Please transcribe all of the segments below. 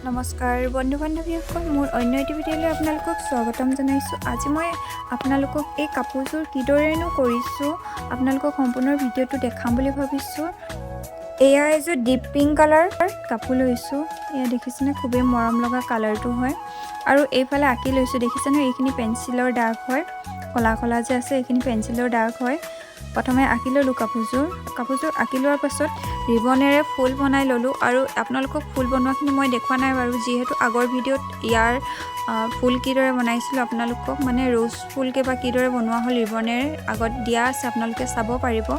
নমস্কাৰ বন্ধু বান্ধৱীসকল, মোৰ অন্য এটি ভিডিঅ'লৈ আপোনালোকক স্বাগতম জনাইছোঁ। আজি মই আপোনালোকক এই কাপোৰযোৰ কিদৰেনো কৰিছোঁ আপোনালোকক সম্পূৰ্ণ ভিডিঅ'টো দেখাম বুলি ভাবিছোঁ। এয়া এযোৰ ডিপ পিংক কালাৰ কাপোৰ লৈছোঁ। এয়া দেখিছেনে, খুবেই মৰম লগা কালাৰটো হয়। আৰু এইফালে আঁকি লৈছোঁ, দেখিছেনে এইখিনি পেঞ্চিলৰ দাগ হয়, কলা কলা যে আছে এইখিনি পেঞ্চিলৰ দাগ হয়। প্ৰথমে আঁকি ল'লোঁ কাপোৰযোৰ আঁকি লোৱাৰ পাছত ৰিবনেৰে ফুল বনাই ল'লোঁ। আৰু আপোনালোকক ফুল বনোৱাখিনি মই দেখুওৱা নাই বাৰু, যিহেতু আগৰ ভিডিঅ'ত ইয়াৰ ফুল কিদৰে বনাইছিলোঁ আপোনালোকক মানে ৰ'জ ফুল কেইবা কিদৰে বনোৱা হ'ল ৰিবনেৰে আগত দিয়া আছে, আপোনালোকে চাব পাৰিব।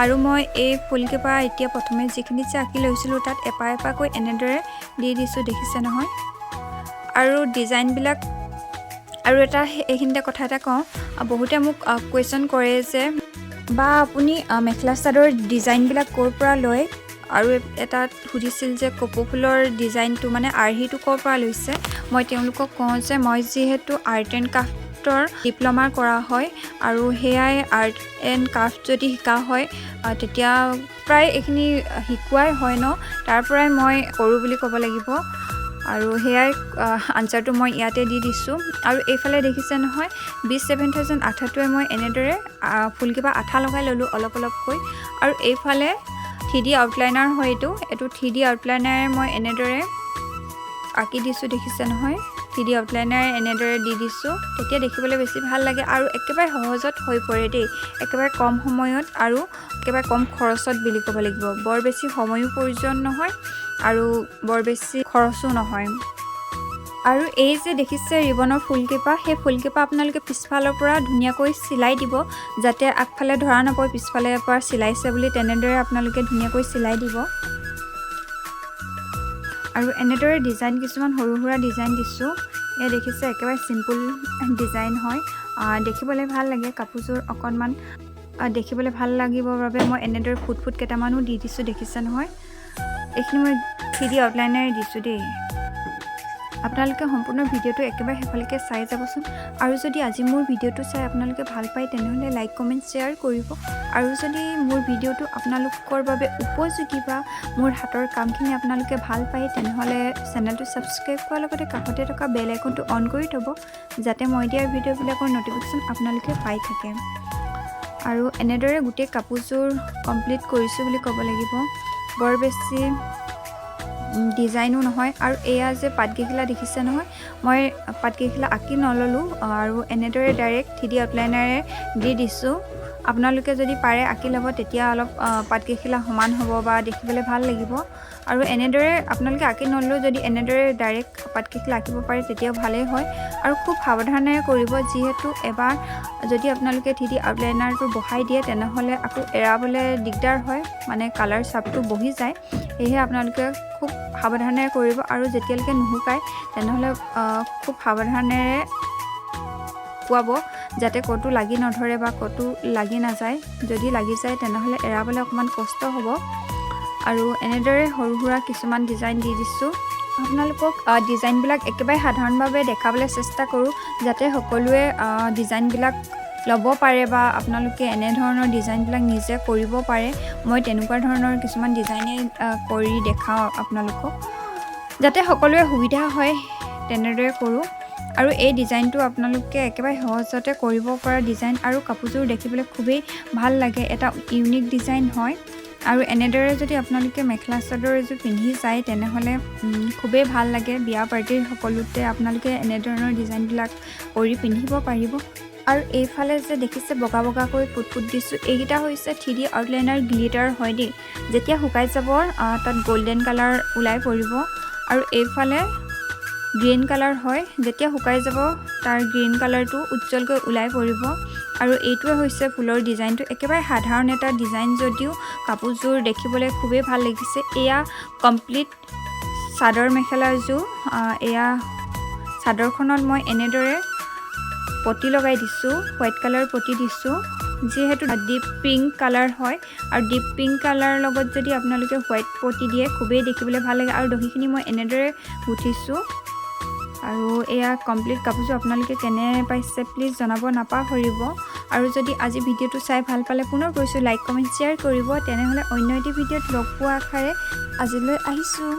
আৰু মই এই ফুলকেইপা এতিয়া প্ৰথমে যিখিনি যে আঁকি লৈছিলোঁ তাত এপাকৈ এনেদৰে দি দিছোঁ, দেখিছে নহয়। আৰু ডিজাইনবিলাক আৰু এটা এইখিনিতে কথা এটা কওঁ, বহুতে মোক কুৱেশ্যন কৰে যে বা আপুনি মেখেলা চাদৰ ডিজাইনবিলাক ক'ৰ পৰা লয়, আৰু এটাত সুধিছিল যে কপৌ ফুলৰ ডিজাইনটো মানে আৰ্হিটো ক'ৰ পৰা লৈছে। মই তেওঁলোকক কওঁ যে মই যিহেতু আৰ্ট এণ্ড ক্ৰাফ্টৰ ডিপ্ল'মা কৰা হয়, আৰু সেয়াই আৰ্ট এণ্ড ক্ৰাফ্ট যদি শিকা হয় তেতিয়া প্ৰায় এইখিনি শিকোৱাই হয় ন, তাৰ পৰাই মই কৰোঁ বুলি ক'ব লাগিব। আৰু সেয়াই আনচাৰটো মই ইয়াতে দি দিছোঁ। আৰু এইফালে দেখিছে নহয়, 27,000 আঠাটোৱে মই এনেদৰে ফুলকেইপা আঠা লগাই ল'লোঁ অলপ অলপকৈ। আৰু এইফালে 3D আউটলাইনাৰ হয়, এইটো 3D আউটলাইনাৰে মই এনেদৰে আঁকি দিছোঁ, দেখিছে নহয়। 3D আউটলাইনাৰে এনেদৰে দি দিছোঁ, তেতিয়া দেখিবলৈ বেছি ভাল লাগে আৰু একেবাৰে সহজত হৈ পৰে দেই, একেবাৰে কম সময়ত আৰু একেবাৰে কম খৰচত বুলি ক'ব লাগিব। বৰ বেছি সময়ো প্ৰয়োজন নহয় আৰু বৰ বেছি খৰচো নহয়। আৰু এই যে দেখিছে ৰিবনৰ ফুলকেইপা, সেই ফুলকেইপা আপোনালোকে পিছফালৰ পৰা ধুনীয়াকৈ চিলাই দিব, যাতে আগফালে ধৰা নপৰে পিছফালে পৰা চিলাইছে বুলি, তেনেদৰে আপোনালোকে ধুনীয়াকৈ চিলাই দিব। আৰু এনেদৰে ডিজাইন কিছুমান সৰু সুৰা ডিজাইন দিছোঁ। এয়া দেখিছে একেবাৰে চিম্পুল ডিজাইন হয়, দেখিবলৈ ভাল লাগে। কাপোৰযোৰ অকণমান দেখিবলৈ ভাল লাগিবৰ বাবে মই এনেদৰে ফুট কেইটামানো দি দিছোঁ, দেখিছে নহয়। এইখিনি মই 3D আউটলাইনাৰে দিছোঁ দেই। আপোনালোকে সম্পূৰ্ণ ভিডিঅ'টো একেবাৰে শেষলৈকে চাই যাবচোন। আৰু যদি আজি মোৰ ভিডিঅ'টো চাই আপোনালোকে ভাল পায় তেনেহ'লে লাইক কমেণ্ট শ্বেয়াৰ কৰিব। আৰু যদি মোৰ ভিডিঅ'টো আপোনালোকৰ বাবে উপযোগী বা মোৰ হাতৰ কামখিনি আপোনালোকে ভাল পায় তেনেহ'লে চেনেলটো ছাবস্ক্ৰাইব কৰাৰ লগতে কাষতে থকা বেল আইকনটো অন কৰি থ'ব, যাতে মই দিয়া ভিডিঅ'বিলাকৰ ন'টিফিকেশ্যন আপোনালোকে পাই থাকে। আৰু এনেদৰে গোটেই কাপোৰযোৰ কমপ্লিট কৰিছোঁ বুলি ক'ব লাগিব, বৰ বেছি ডিজাইনো নহয়। আৰু এয়া যে পাতকেইখিলা দেখিছে নহয়, মই পাতকেইখিলা আঁকি নল'লোঁ আৰু এনেদৰে ডাইৰেক্ট 3D আউটলাইনাৰে দি দিছোঁ। আপোনালোকে যদি পাৰে আঁকি ল'ব, তেতিয়া অলপ পাতকেইখিলা সমান হ'ব বা দেখিবলৈ ভাল লাগিব। আৰু এনেদৰে আপোনালোকে আঁকি নল'লেও যদি এনেদৰে ডাইৰেক্ট পাতকেইখিলা আঁকিব পাৰে তেতিয়াও ভালেই হয়। আৰু খুব সাৱধানেৰে কৰিব, যিহেতু এবাৰ যদি আপোনালোকে 3D আউটলাইনাৰটো বহাই দিয়ে তেনেহ'লে আকৌ এৰাবলৈ দিগদাৰ হয়, মানে কালাৰ চাপটো বহি যায়। সেয়েহে আপোনালোকে খুব সাৱধানেৰে কৰিব। আৰু যেতিয়ালৈকে নুশুকায় তেনেহ'লে খুব সাৱধানেৰে শুকুৱাব, যাতে ক'তো লাগি নধৰে বা ক'তো লাগি নাযায়। যদি লাগি যায় তেনেহ'লে এৰাবলৈ অকণমান কষ্ট হ'ব। আৰু এনেদৰে সৰু সুৰা কিছুমান ডিজাইন দি দিছোঁ। আপোনালোকক ডিজাইনবিলাক একেবাৰে সাধাৰণভাৱে দেখাবলৈ চেষ্টা কৰোঁ, যাতে সকলোৱে ডিজাইনবিলাক ল'ব পাৰে বা আপোনালোকে এনেধৰণৰ ডিজাইনবিলাক নিজে কৰিব পাৰে। মই তেনেকুৱা ধৰণৰ কিছুমান ডিজাইনেই কৰি দেখাওঁ আপোনালোকক, যাতে সকলোৰে সুবিধা হয়, তেনেদৰে কৰোঁ। আৰু এই ডিজাইনটো আপোনালোকে একেবাৰে সহজতে কৰিব পৰা ডিজাইন, আৰু কাপোৰযোৰ দেখিবলৈ খুবেই ভাল লাগে, এটা ইউনিক ডিজাইন হয়। আৰু এনেদৰে যদি আপোনালোকে মেখেলা চাদৰ এযোৰ পিন্ধি যায় তেনেহ'লে খুবেই ভাল লাগে। বিয়া পাৰ্টিৰ সকলোতে আপোনালোকে এনেধৰণৰ ডিজাইনবিলাক কৰি পিন্ধিব পাৰিব। আৰু এইফালে যে দেখিছে বগা বগাকৈ ফুট দিছোঁ, এইকেইটা হৈছে 3D আউটলাইনাৰ গ্লিটাৰ হয় দেই। যেতিয়া শুকাই যাব তাত গল্ডেন কালাৰ ওলাই পৰিব। আৰু এইফালে গ্ৰীণ কালাৰ হয়, যেতিয়া শুকাই যাব তাৰ গ্ৰীণ কালাৰটো উজ্জ্বলকৈ ওলাই পৰিব। আৰু এইটোৱে হৈছে ফুলৰ ডিজাইনটো, একেবাৰে সাধাৰণ এটা ডিজাইন যদিও কাপোৰযোৰ দেখিবলৈ খুবেই ভাল লাগিছে। এয়া কমপ্লিট চাদৰ মেখেলাযোৰ। এয়া চাদৰখনত মই এনেদৰে পটি লগাই দিছোঁ, হোৱাইট কালাৰ পটি দিছোঁ, যিহেতু ডিপ পিংক কালাৰ হয়। আৰু ডিপ পিংক কালাৰৰ লগত যদি আপোনালোকে হোৱাইট পটি দিয়ে খুবেই দেখিবলৈ ভাল লাগে। আৰু দহিখিনি মই এনেদৰে গুঠিছোঁ। আৰু এয়া কমপ্লিট কাপোৰযোৰ আপোনালোকে কেনে পাইছে প্লিজ জনাব নাপাহৰিব। আৰু যদি আজি ভিডিঅ'টো চাই ভাল পালে পুনৰ কৈছোঁ লাইক কমেণ্ট শ্বেয়াৰ কৰিব। তেনেহ'লে অন্য এটি ভিডিঅ'ত লগ পোৱা আশাৰে আজিলৈ আহিছোঁ।